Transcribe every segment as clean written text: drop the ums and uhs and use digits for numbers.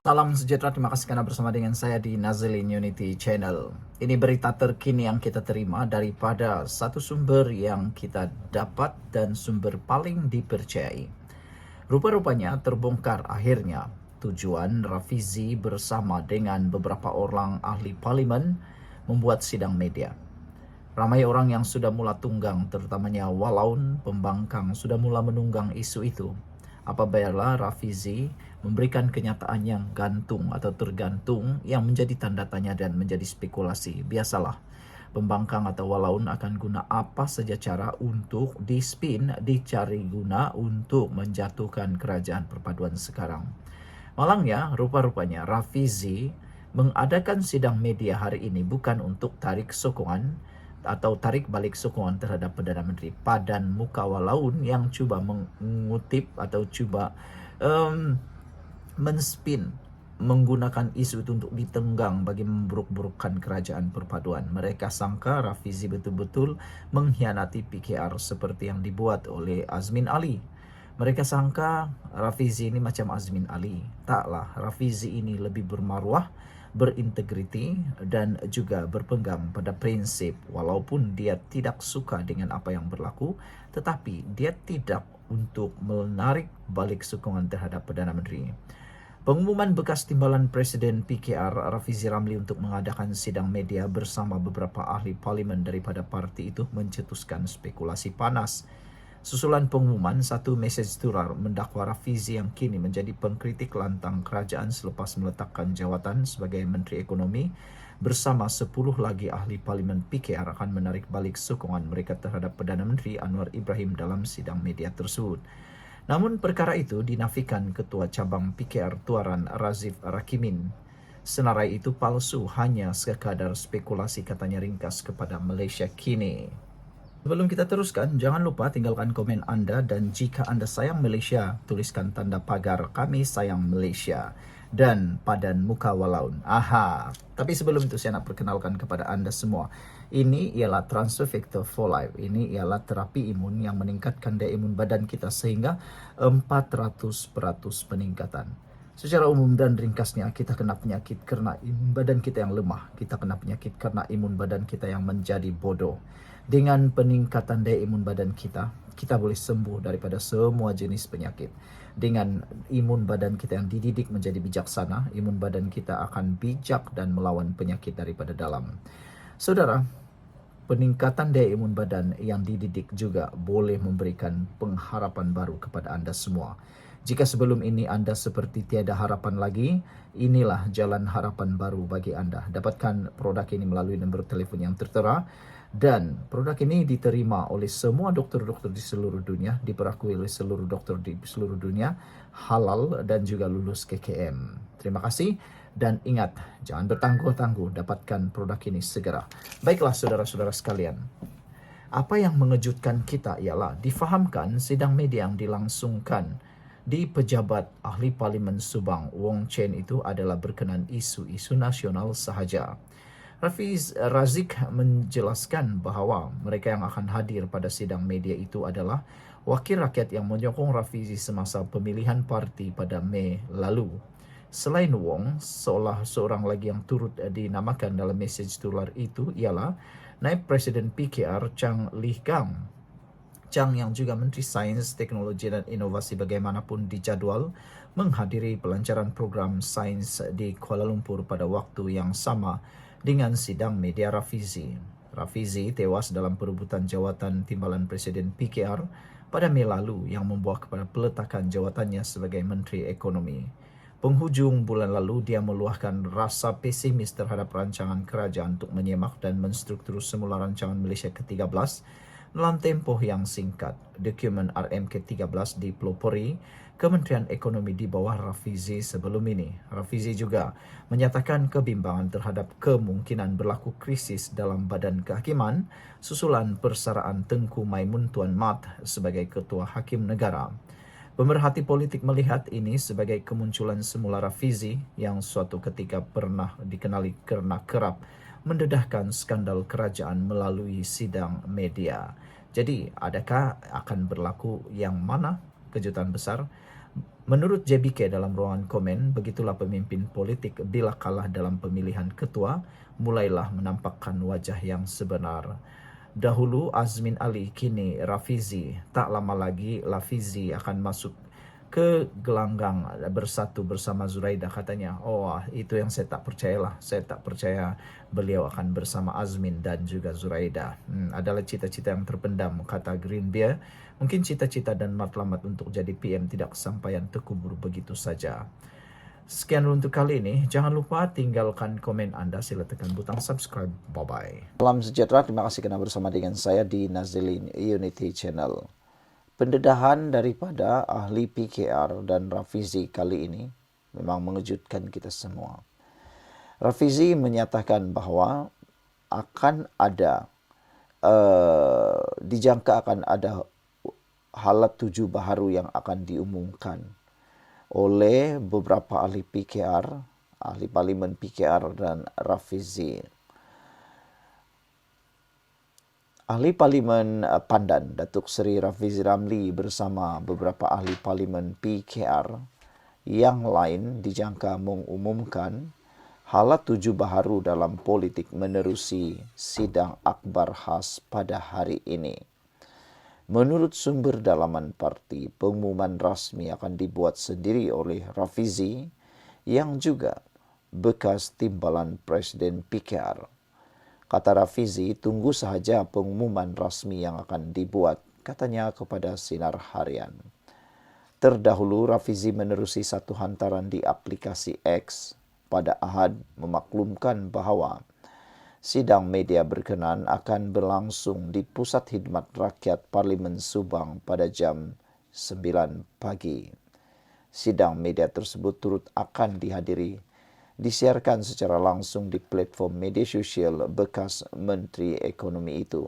Salam sejahtera, terima kasih karena bersama dengan saya di Nazilin Unity Channel. Ini berita terkini yang kita terima daripada satu sumber yang kita dapat dan sumber paling dipercayai. Rupa-rupanya terbongkar akhirnya tujuan Rafizi bersama dengan beberapa orang ahli parlimen membuat sidang media. Ramai orang yang sudah mula tunggang, terutamanya Walaun, pembangkang, sudah mula menunggang isu itu. Apabila Rafizi memberikan kenyataan yang gantung atau tergantung yang menjadi tanda tanya dan menjadi spekulasi. Biasalah, pembangkang atau Walaun akan guna apa saja cara untuk dispin, dicari guna untuk menjatuhkan kerajaan perpaduan sekarang. Malangnya, rupa-rupanya Rafizi mengadakan sidang media hari ini bukan untuk tarik sokongan atau tarik balik sokongan terhadap Perdana Menteri Padan Muka Walaun yang cuba mengutip atau cuba menspin menggunakan isu itu untuk ditenggang bagi memburuk-burukkan kerajaan perpaduan. Mereka sangka Rafizi betul-betul mengkhianati PKR seperti yang dibuat oleh Azmin Ali. Mereka sangka Rafizi ini macam Azmin Ali. Taklah, Rafizi ini lebih bermaruah, berintegriti dan juga berpegang pada prinsip. Walaupun dia tidak suka dengan apa yang berlaku, tetapi dia tidak untuk menarik balik sokongan terhadap Perdana Menteri. Pengumuman bekas timbalan Presiden PKR Rafizi Ramli untuk mengadakan sidang media bersama beberapa ahli parlimen daripada parti itu mencetuskan spekulasi panas. Susulan pengumuman, satu mesej tular mendakwa Rafizi yang kini menjadi pengkritik lantang kerajaan selepas meletakkan jawatan sebagai Menteri Ekonomi bersama 10 lagi ahli parlimen PKR akan menarik balik sokongan mereka terhadap Perdana Menteri Anwar Ibrahim dalam sidang media tersebut. Namun perkara itu dinafikan Ketua Cabang PKR Tuaran Razif Rakimin. Senarai itu palsu, hanya sekadar spekulasi, katanya ringkas kepada Malaysia Kini. Sebelum kita teruskan, jangan lupa tinggalkan komen Anda, dan jika Anda sayang Malaysia, tuliskan tanda pagar "Kami Sayang Malaysia" dan Padan Muka Walaun. Aha. Tapi sebelum itu saya nak perkenalkan kepada Anda semua. Ini ialah Transfer Factor for Life. Ini ialah terapi imun yang meningkatkan daya imun badan kita sehingga 400% peningkatan. Secara umum dan ringkasnya, kita kena penyakit kerana imun badan kita yang lemah. Kita kena penyakit kerana imun badan kita yang menjadi bodoh. Dengan peningkatan daya imun badan kita, kita boleh sembuh daripada semua jenis penyakit. Dengan imun badan kita yang dididik menjadi bijaksana, imun badan kita akan bijak dan melawan penyakit daripada dalam. Saudara, peningkatan daya imun badan yang dididik juga boleh memberikan pengharapan baru kepada anda semua. Jika sebelum ini anda seperti tiada harapan lagi, inilah jalan harapan baru bagi anda. Dapatkan produk ini melalui nombor telefon yang tertera, dan produk ini diterima oleh semua doktor-doktor di seluruh dunia, diperakui oleh seluruh doktor di seluruh dunia, halal dan juga lulus KKM. Terima kasih. Dan ingat, jangan bertangguh-tangguh, dapatkan produk ini segera. Baiklah saudara-saudara sekalian, apa yang mengejutkan kita ialah difahamkan sidang media yang dilangsungkan di pejabat ahli parlimen Subang, Wong Chen, itu adalah berkenaan isu-isu nasional sahaja. Rafiz Razik menjelaskan bahawa mereka yang akan hadir pada sidang media itu adalah wakil rakyat yang menyokong Rafizi semasa pemilihan parti pada Mei lalu. Selain Wong, seorang lagi yang turut dinamakan dalam mesej tular itu ialah Naib Presiden PKR Chang Lih Gang. Chang yang juga Menteri Sains, Teknologi dan Inovasi bagaimanapun dijadual menghadiri pelancaran program sains di Kuala Lumpur pada waktu yang sama dengan sidang media Rafizi. Rafizi tewas dalam perebutan jawatan timbalan Presiden PKR pada Mei lalu yang membuah kepada peletakan jawatannya sebagai Menteri Ekonomi. Penghujung bulan lalu, dia meluahkan rasa pesimis terhadap rancangan kerajaan untuk menyemak dan menstruktur semula rancangan Malaysia ke-13 dalam tempoh yang singkat. Dokumen RMK-13 dipelopori Kementerian Ekonomi di bawah Rafizi sebelum ini. Rafizi juga menyatakan kebimbangan terhadap kemungkinan berlaku krisis dalam badan kehakiman susulan persaraan Tengku Maimun Tuan Mat sebagai Ketua Hakim Negara. Pemerhati politik melihat ini sebagai kemunculan semula Rafizi yang suatu ketika pernah dikenali kerana kerap mendedahkan skandal kerajaan melalui sidang media. Jadi, adakah akan berlaku yang mana kejutan besar? Menurut JBK dalam ruangan komen, begitulah pemimpin politik bila kalah dalam pemilihan ketua, mulailah menampakkan wajah yang sebenar. Dahulu Azmin Ali, kini Rafizi. Tak lama lagi Lafizi akan masuk ke gelanggang bersatu bersama Zuraida, katanya. Oh, itu yang saya tak percayalah. Saya tak percaya beliau akan bersama Azmin dan juga Zuraida. Adalah cita-cita yang terpendam, kata Green Beer. Mungkin cita-cita dan matlamat untuk jadi PM tidak kesampaian, terkubur begitu saja. Sekian untuk kali ini. Jangan lupa tinggalkan komen Anda. Sila tekan butang subscribe. Bye-bye. Salam sejahtera, terima kasih karena bersama dengan saya di Nazilin Unity Channel. Pendedahan daripada ahli PKR dan Rafizi kali ini memang mengejutkan kita semua. Rafizi menyatakan bahwa akan ada, dijangka akan ada halat 7 baharu yang akan diumumkan oleh beberapa ahli PKR, ahli parlimen PKR dan Rafizi. Ahli Parlimen Pandan, Datuk Seri Rafizi Ramli bersama beberapa ahli Parlimen PKR yang lain dijangka mengumumkan halat 7 baharu dalam politik menerusi sidang akbar khas pada hari ini. Menurut sumber dalaman parti, pengumuman rasmi akan dibuat sendiri oleh Rafizi yang juga bekas timbalan Presiden PKR. Kata Rafizi, tunggu sahaja pengumuman rasmi yang akan dibuat, katanya kepada Sinar Harian. Terdahulu, Rafizi menerusi satu hantaran di aplikasi X pada Ahad memaklumkan bahawa sidang media berkenan akan berlangsung di Pusat Khidmat Rakyat Parlimen Subang pada jam 9 pagi. Sidang media tersebut turut akan disiarkan secara langsung di platform media sosial bekas Menteri Ekonomi itu.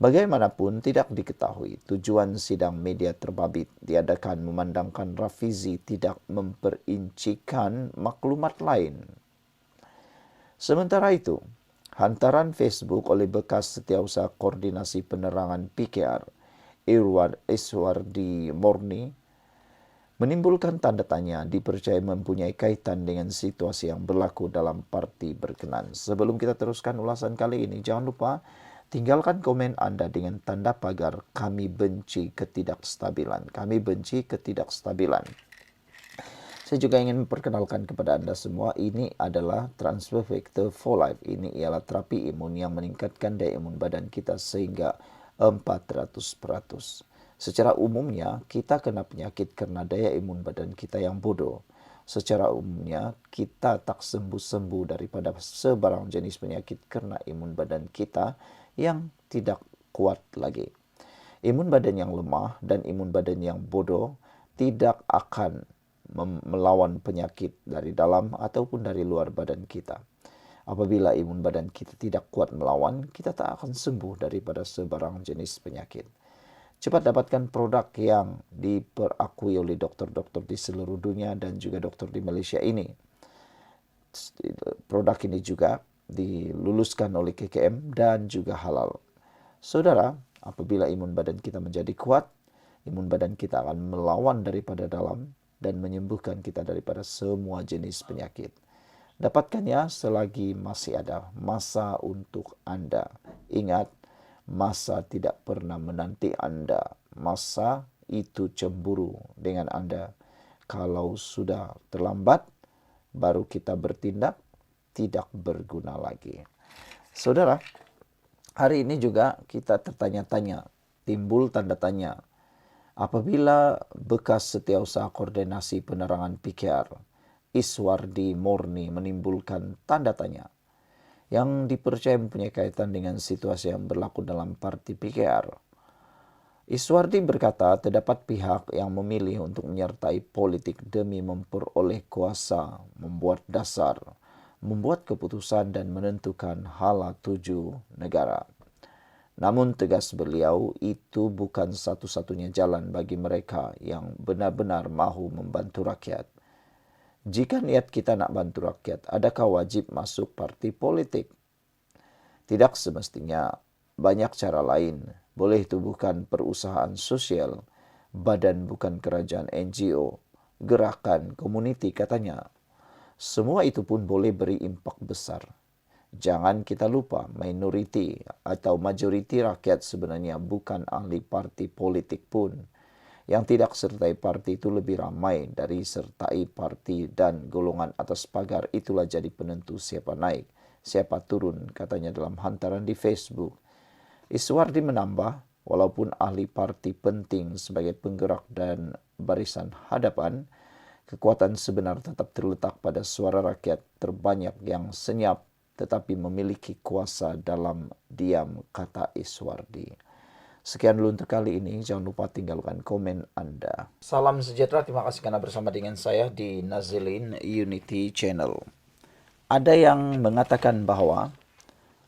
Bagaimanapun tidak diketahui tujuan sidang media terbabit diadakan memandangkan Rafizi tidak memperincikan maklumat lain. Sementara itu, hantaran Facebook oleh bekas Setiausaha Koordinasi Penerangan PKR, Iswardi Morni, menimbulkan tanda tanya dipercaya mempunyai kaitan dengan situasi yang berlaku dalam parti berkenan. Sebelum kita teruskan ulasan kali ini, jangan lupa tinggalkan komen Anda dengan tanda pagar kami benci ketidakstabilan. Kami benci ketidakstabilan. Saya juga ingin memperkenalkan kepada Anda semua, ini adalah Transfer Factor for Life. Ini ialah terapi imun yang meningkatkan daya imun badan kita sehingga 400%. Secara umumnya, kita kena penyakit karena daya imun badan kita yang bodoh. Secara umumnya, kita tak sembuh-sembuh daripada sebarang jenis penyakit karena imun badan kita yang tidak kuat lagi. Imun badan yang lemah dan imun badan yang bodoh tidak akan melawan penyakit dari dalam ataupun dari luar badan kita. Apabila imun badan kita tidak kuat melawan, kita tak akan sembuh daripada sebarang jenis penyakit. Cepat dapatkan produk yang diperakui oleh doktor-doktor di seluruh dunia dan juga doktor di Malaysia ini. Produk ini juga diluluskan oleh KKM dan juga halal. Saudara, apabila imun badan kita menjadi kuat, imun badan kita akan melawan daripada dalam dan menyembuhkan kita daripada semua jenis penyakit. Dapatkannya selagi masih ada masa untuk Anda. Ingat, masa tidak pernah menanti Anda. Masa itu cemburu dengan Anda. Kalau sudah terlambat, baru kita bertindak, tidak berguna lagi. Saudara, hari ini juga kita tertanya-tanya, timbul tanda tanya. Apabila bekas Setiausaha Koordinasi Penerangan PKR, Iswardi Morni menimbulkan tanda tanya yang dipercaya mempunyai kaitan dengan situasi yang berlaku dalam parti PKR. Iswardi berkata terdapat pihak yang memilih untuk menyertai politik demi memperoleh kuasa, membuat dasar, membuat keputusan dan menentukan halat 7 negara. Namun tegas beliau, itu bukan satu-satunya jalan bagi mereka yang benar-benar mahu membantu rakyat. Jika niat kita nak bantu rakyat, adakah wajib masuk parti politik? Tidak semestinya. Banyak cara lain. Boleh tubuhkan perusahaan sosial, badan bukan kerajaan, NGO, gerakan, community katanya. Semua itu pun boleh beri impak besar. Jangan kita lupa, minoriti atau majoriti rakyat sebenarnya bukan ahli parti politik pun. Yang tidak sertai parti itu lebih ramai dari sertai parti, dan golongan atas pagar itulah jadi penentu siapa naik, siapa turun, katanya dalam hantaran di Facebook. Iswardi menambah, walaupun ahli parti penting sebagai penggerak dan barisan hadapan, kekuatan sebenar tetap terletak pada suara rakyat terbanyak yang senyap tetapi memiliki kuasa dalam diam, kata Iswardi. Sekian dulu untuk kali ini. Jangan lupa tinggalkan komen Anda. Salam sejahtera. Terima kasih karena bersama dengan saya di Nazilin Unity Channel. Ada yang mengatakan bahwa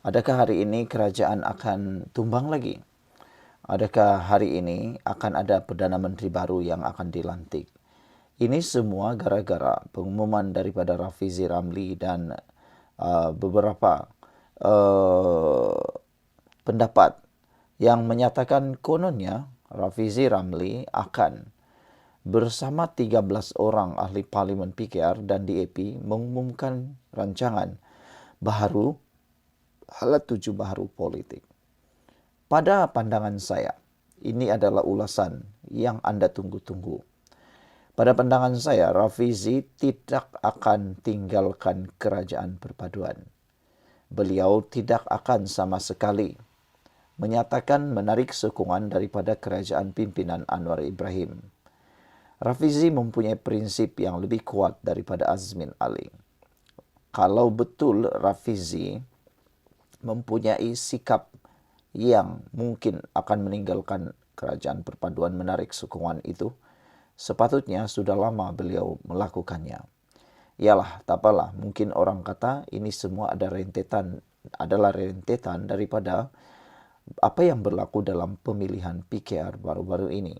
adakah hari ini kerajaan akan tumbang lagi? Adakah hari ini akan ada Perdana Menteri baru yang akan dilantik? Ini semua gara-gara pengumuman daripada Rafizi Ramli dan beberapa pendapat yang menyatakan kononnya Rafizi Ramli akan bersama 13 orang ahli parlimen PKR dan DAP mengumumkan rancangan baharu, halat 7 baharu politik. Pada pandangan saya, ini adalah ulasan yang Anda tunggu-tunggu. Pada pandangan saya, Rafizi tidak akan tinggalkan kerajaan perpaduan. Beliau tidak akan sama sekali menyatakan menarik sokongan daripada kerajaan pimpinan Anwar Ibrahim. Rafizi mempunyai prinsip yang lebih kuat daripada Azmin Ali. Kalau betul Rafizi mempunyai sikap yang mungkin akan meninggalkan kerajaan perpaduan menarik sokongan itu, sepatutnya sudah lama beliau melakukannya. Yalah, tak apalah, mungkin orang kata ini semua adalah rentetan daripada apa yang berlaku dalam pemilihan PKR baru-baru ini.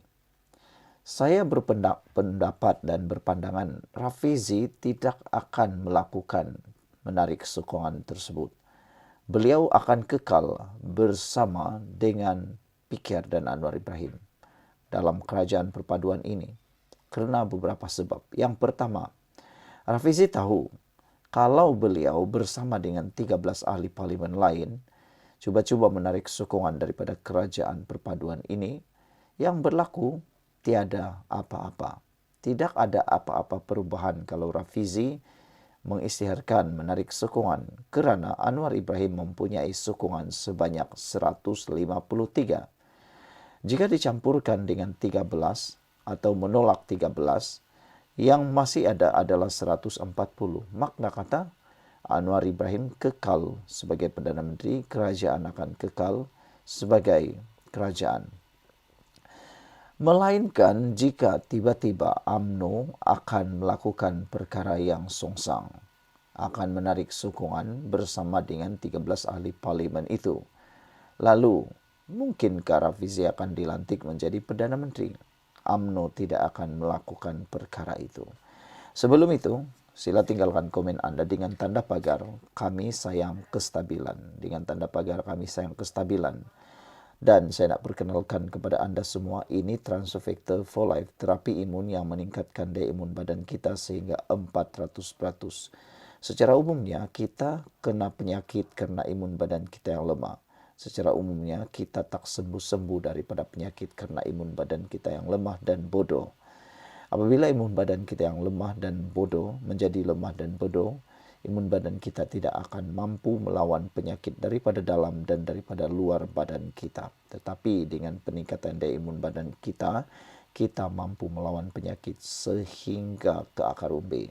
Saya berpendapat dan berpandangan Rafizi tidak akan melakukan menarik sokongan tersebut. Beliau akan kekal bersama dengan PKR dan Anwar Ibrahim dalam kerajaan perpaduan ini kerana beberapa sebab. Yang pertama, Rafizi tahu kalau beliau bersama dengan 13 ahli parlimen lain cuba-cuba menarik sokongan daripada kerajaan perpaduan ini, yang berlaku tiada apa-apa. Tidak ada apa-apa perubahan kalau Rafizi mengisytiharkan menarik sokongan kerana Anwar Ibrahim mempunyai sokongan sebanyak 153. Jika dicampurkan dengan 13 atau menolak 13, yang masih ada adalah 140. Makna kata Anwar Ibrahim kekal sebagai Perdana Menteri, kerajaan akan kekal sebagai kerajaan. Melainkan jika tiba-tiba UMNO akan melakukan perkara yang songsang, akan menarik sokongan bersama dengan 13 ahli parlimen itu. Lalu, mungkinkah Rafizi akan dilantik menjadi Perdana Menteri? UMNO tidak akan melakukan perkara itu. Sebelum itu, sila tinggalkan komen Anda dengan tanda pagar kami sayang kestabilan. Dengan tanda pagar kami sayang kestabilan. Dan saya nak perkenalkan kepada Anda semua, ini Transfer Factor for Life, terapi imun yang meningkatkan daya imun badan kita sehingga 400%. Secara umumnya, kita kena penyakit kerana imun badan kita yang lemah. Secara umumnya, kita tak sembuh-sembuh daripada penyakit kerana imun badan kita yang lemah dan bodoh. Apabila imun badan kita yang lemah dan bodoh menjadi lemah dan bodoh, imun badan kita tidak akan mampu melawan penyakit daripada dalam dan daripada luar badan kita. Tetapi dengan peningkatan daya imun badan kita, kita mampu melawan penyakit sehingga ke akar umbi.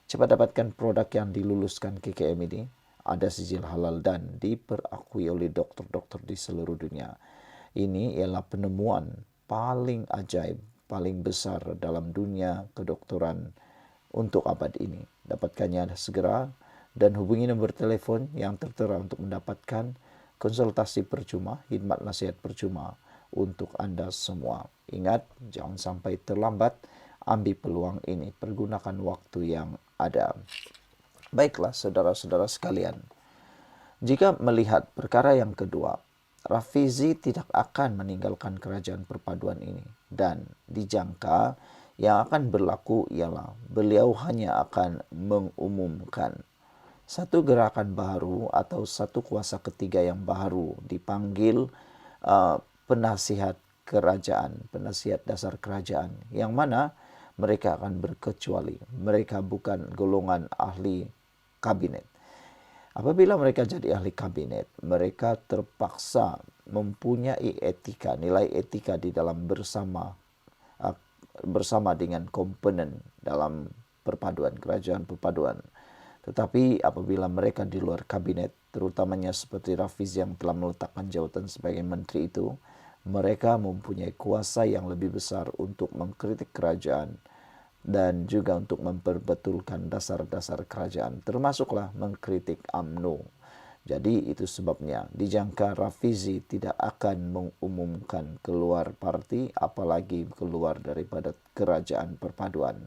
Cepat dapatkan produk yang diluluskan KKM ini. Ada sijil halal dan diperakui oleh dokter-dokter di seluruh dunia. Ini ialah penemuan paling ajaib, paling besar dalam dunia kedokteran untuk abad ini. Dapatkannya segera dan hubungi nombor telefon yang tertera untuk mendapatkan konsultasi percuma, khidmat nasihat percuma untuk Anda semua. Ingat, jangan sampai terlambat, ambil peluang ini, pergunakan waktu yang ada. Baiklah saudara-saudara sekalian, jika melihat perkara yang kedua, Rafizi tidak akan meninggalkan kerajaan perpaduan ini, dan dijangka yang akan berlaku ialah beliau hanya akan mengumumkan satu gerakan baru atau satu kuasa ketiga yang baru dipanggil penasihat kerajaan, penasihat dasar kerajaan, yang mana mereka akan berkecuali. Mereka bukan golongan ahli kabinet. Apabila mereka jadi ahli kabinet, mereka terpaksa mempunyai etika, nilai etika di dalam bersama dengan komponen dalam perpaduan, kerajaan perpaduan. Tetapi apabila mereka di luar kabinet, terutamanya seperti Rafizi yang telah meletakkan jabatan sebagai menteri itu, mereka mempunyai kuasa yang lebih besar untuk mengkritik kerajaan dan juga untuk memperbetulkan dasar-dasar kerajaan, termasuklah mengkritik UMNO. Jadi itu sebabnya dijangka Rafizi tidak akan mengumumkan keluar parti, apalagi keluar daripada kerajaan perpaduan.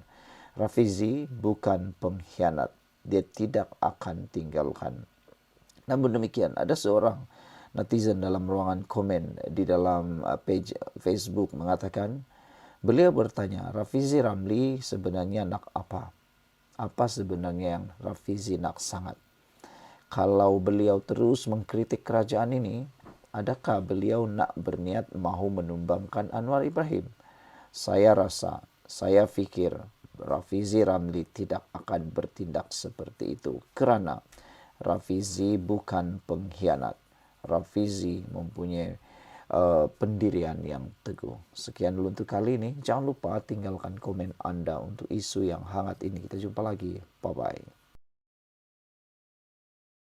Rafizi bukan pengkhianat, dia tidak akan tinggalkan. Namun demikian, ada seorang netizen dalam ruangan komen di dalam page Facebook mengatakan, beliau bertanya, Rafizi Ramli sebenarnya nak apa? Apa sebenarnya yang Rafizi nak sangat? Kalau beliau terus mengkritik kerajaan ini, adakah beliau nak berniat mahu menumbangkan Anwar Ibrahim? Saya fikir Rafizi Ramli tidak akan bertindak seperti itu, kerana Rafizi bukan pengkhianat. Rafizi mempunyai pendirian yang teguh. Sekian dulu untuk kali ini. Jangan lupa tinggalkan komen Anda untuk isu yang hangat ini. Kita jumpa lagi. Bye-bye.